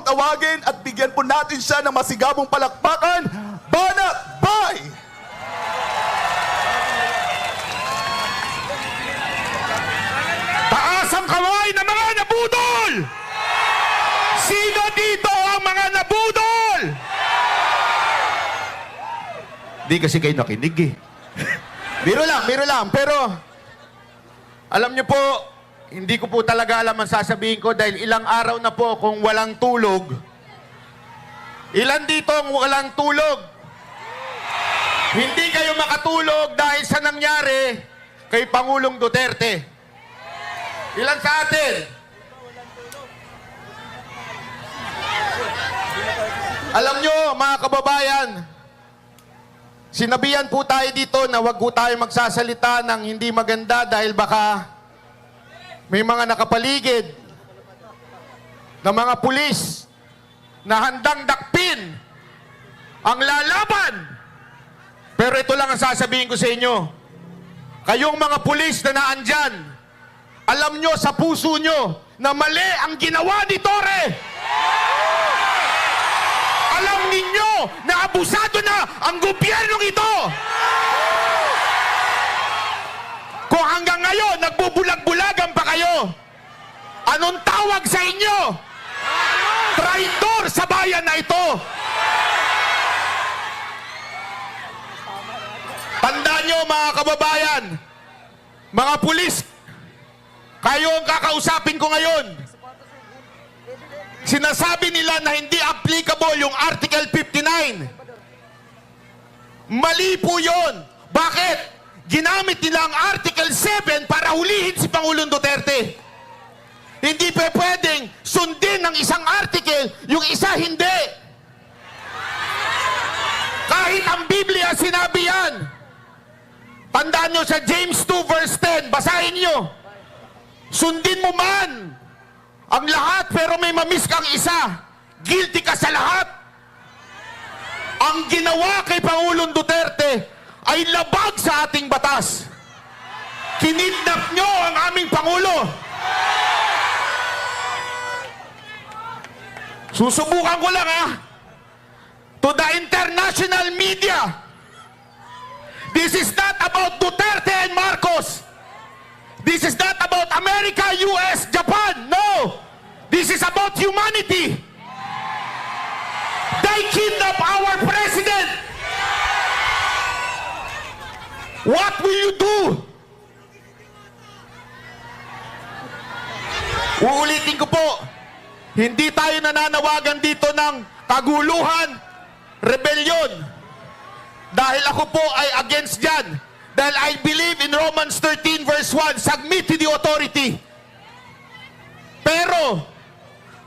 tawagin at bigyan po natin siya ng masigabong palakpakan. Banat Bay! Taas ang kamay ng mga nabudol! Sino dito ang mga nabudol? Di kasi kayo nakinig eh. Biro lang. Pero, alam niyo po, hindi ko po talaga alam ang sasabihin ko dahil ilang araw na po kung walang tulog. Ilan dito ang walang tulog? Hindi kayo makatulog dahil sa nangyari kay Pangulong Duterte. Ilan sa atin? Alam nyo, mga kababayan, sinabihan po tayo dito na wag po tayo magsasalita ng hindi maganda dahil baka may mga nakapaligid na mga pulis na handang dakpin ang lalaban. Pero ito lang ang sasabihin ko sa inyo. Kayong mga pulis na naandyan, alam nyo sa puso nyo na mali ang ginawa ni Torre. Alam ninyo na abusado na ang gobyernong ito. Kung hanggang ngayon nagbubulag-bulagan pa kayo, anong tawag sa inyo? Traitor sa bayan na ito. Tandaan nyo mga kababayan, mga pulis, kayo ang kakausapin ko ngayon. Sinasabi nila na hindi applicable yung Article 59. Mali po yun. Bakit? Ginamit nila ang Article 7 para hulihin si Pangulong Duterte. Hindi pa pwedeng sundin ng isang article, yung isa hindi. Kahit ang Biblia sinabi yan. Tandaan nyo sa James 2 verse 10, basahin nyo. Sundin mo man ang lahat pero may mamiss kang isa. Guilty ka sa lahat. Ang ginawa kay Pangulong Duterte ay labag sa ating batas. Kinidnap nyo ang aming Pangulo. Susubukan ko lang to the international media. This is not about Duterte and Marcos. This is not about America, US, Japan. No. This is about humanity. They kidnap our president. What will you do? Uulitin ko po, hindi tayo nananawagan dito ng kaguluhan, rebellion. Dahil ako po ay against dyan. Dahil I believe in Romans 13 verse 1, submit to the authority. Pero,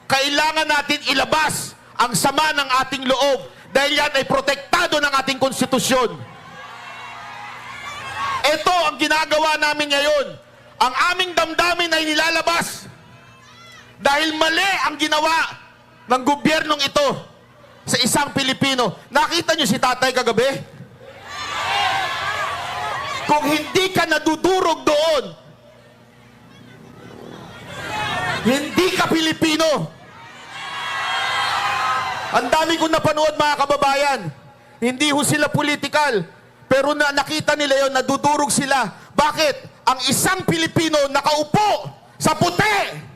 kailangan natin ilabas ang sama ng ating loob dahil yan ay protektado ng ating konstitusyon. Ito ang ginagawa namin ngayon. Ang aming damdamin ay nilalabas dahil mali ang ginawa ng gobyernong ito sa isang Pilipino. Nakita nyo si tatay kagabi? Kung hindi ka nadudurog doon, hindi ka Pilipino. Ang dami kong napanood mga kababayan. Hindi ho sila political. Pero nakita nila yon, nadudurog sila. Bakit? Ang isang Pilipino nakaupo sa puti.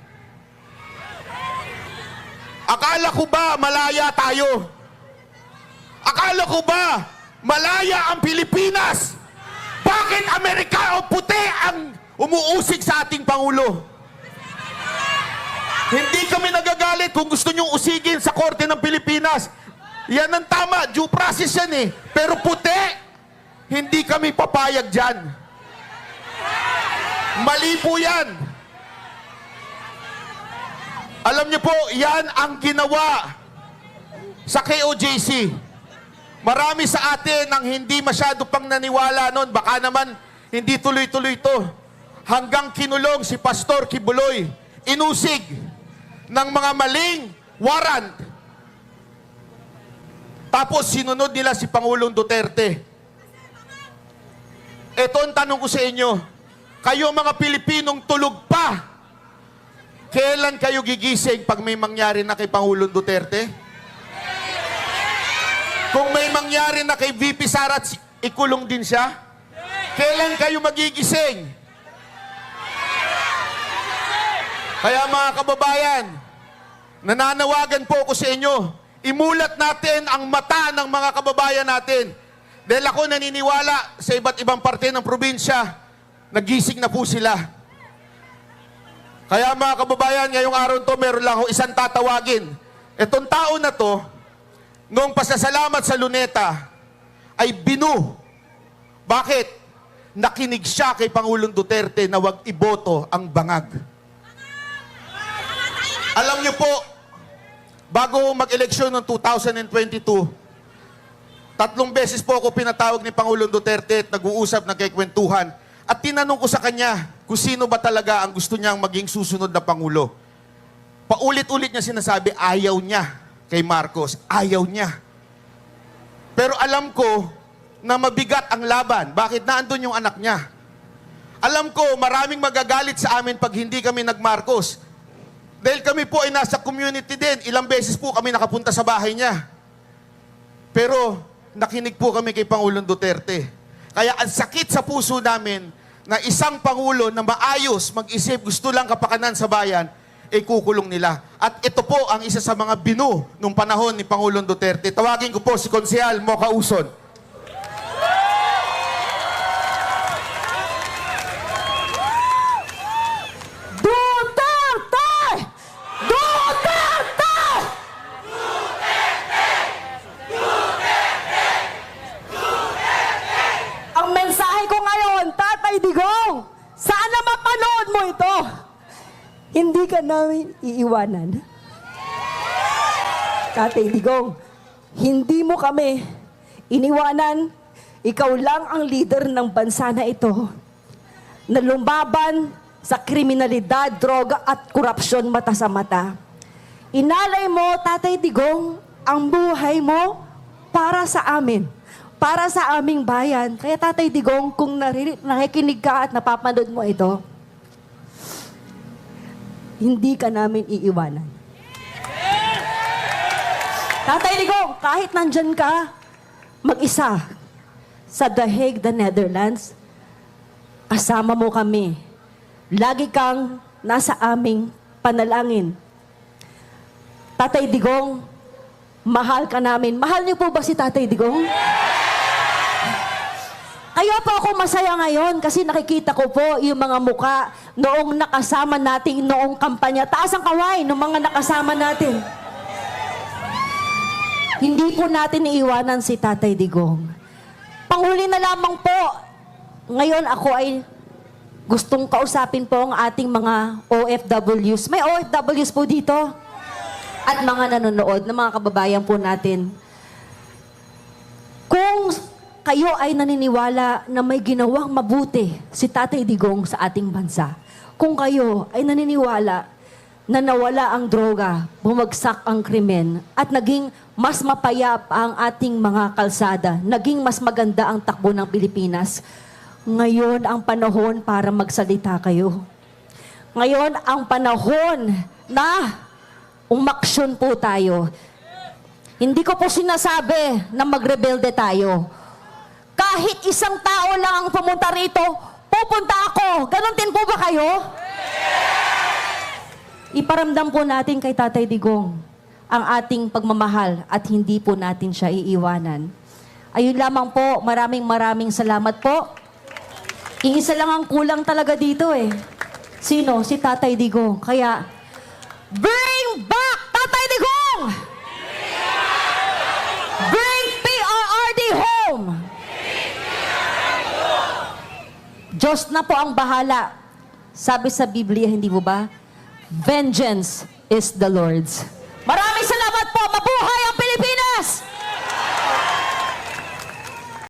Akala ko ba malaya tayo? Akala ko ba malaya ang Pilipinas? Bakit Amerika o puti ang umuusig sa ating Pangulo? Hindi kami nagagalit kung gusto nyong usigin sa Korte ng Pilipinas. Yan ang tama, due process yan eh. Pero puti, hindi kami papayag dyan. Mali po yan. Alam niyo po, yan ang ginawa sa KOJC. Marami sa atin ang hindi masyado pang naniwala noon. Baka naman hindi tuloy-tuloy to. Hanggang kinulong si Pastor Kibuloy. Inusig ng mga maling warrant. Tapos sinunod nila si Pangulong Duterte. Ito ang tanong ko sa inyo. Kayo mga Pilipinong tulog pa. Kailan kayo gigising pag may mangyari na kay Pangulong Duterte? Kung may mangyari na kay VP Sara, ikulong din siya? Kailan kayo magigising? Kaya mga kababayan, nananawagan po ako sa inyo, imulat natin ang mata ng mga kababayan natin. Dahil ako naniniwala sa iba't ibang parte ng probinsya, nagising na po sila. Kaya mga kababayan, ngayong araw to, meron lang ako isang tatawagin. Itong tao na to, noong pasasalamat sa Luneta, ay binu. Bakit? Nakinig siya kay Pangulong Duterte na wag iboto ang bangag. Alam niyo po, bago mag-eleksyon noong 2022, 3 beses po ako pinatawag ni Pangulong Duterte at nag-uusap ng kikwentuhan. At tinanong ko sa kanya kung sino ba talaga ang gusto niyang maging susunod na Pangulo. Paulit-ulit niya sinasabi, ayaw niya kay Marcos. Ayaw niya. Pero alam ko na mabigat ang laban. Bakit? Naandun yung anak niya. Alam ko, maraming magagalit sa amin pag hindi kami nag-Marcos. Dahil kami po ay nasa community din. Ilang beses po kami nakapunta sa bahay niya. Pero nakinig po kami kay Pangulong Duterte. Kaya ang sakit sa puso namin na isang Pangulo na maayos, mag-isip, gusto lang kapakanan sa bayan, ay kukulong nila. At ito po ang isa sa mga binu nung panahon ni Pangulong Duterte. Tawagin ko po si Konsehal Mocha Uson. Duterte! Duterte! Ang mensahe ko ngayon, Tatay Digong, sana mapanood mo ito. Hindi ka namin iiwanan. Tatay Digong, hindi mo kami iniwanan. Ikaw lang ang leader ng bansa na ito na lumaban sa kriminalidad, droga at korupsyon mata sa mata. Inalay mo, Tatay Digong, ang buhay mo para sa amin. Para sa aming bayan. Kaya Tatay Digong, kung nakikinig ka at napapanood mo ito, hindi ka namin iiwanan. Tatay Digong, kahit nandyan ka, mag-isa, sa The Hague, the Netherlands, kasama mo kami. Lagi kang nasa aming panalangin. Tatay Digong, mahal ka namin. Mahal niyo po ba si Tatay Digong? Kaya po ako masaya ngayon kasi nakikita ko po yung mga muka noong nakasama natin noong kampanya. Taas ang kaway ng mga nakasama natin. Hindi po natin iiwanan si Tatay Digong. Panghuli na lamang po, ngayon ako ay gustong kausapin po ang ating mga OFWs. May OFWs po dito. At mga nanonood na mga kababayan po natin. Kung kayo ay naniniwala na may ginawang mabuti si Tatay Digong sa ating bansa, kung kayo ay naniniwala na nawala ang droga, bumagsak ang krimen, at naging mas mapayapa ang ating mga kalsada, naging mas maganda ang takbo ng Pilipinas, ngayon ang panahon para magsalita kayo. Ngayon ang panahon na umaksyon po tayo. Hindi ko po sinasabi na magrebelde tayo. Kahit isang tao lang ang pumunta rito, pupunta ako. Ganon din po ba kayo? Iparamdam po natin kay Tatay Digong ang ating pagmamahal at hindi po natin siya iiwanan. Ayun lamang po, maraming salamat po. Iisa lang ang kulang talaga dito eh. Sino? Si Tatay Digong. Kaya, bring back Tatay Digong! Bring PRRD home! Diyos na po ang bahala. Sabi sa Biblia, hindi mo ba? Vengeance is the Lord's. Maraming salamat po. Mabuhay ang Pilipinas!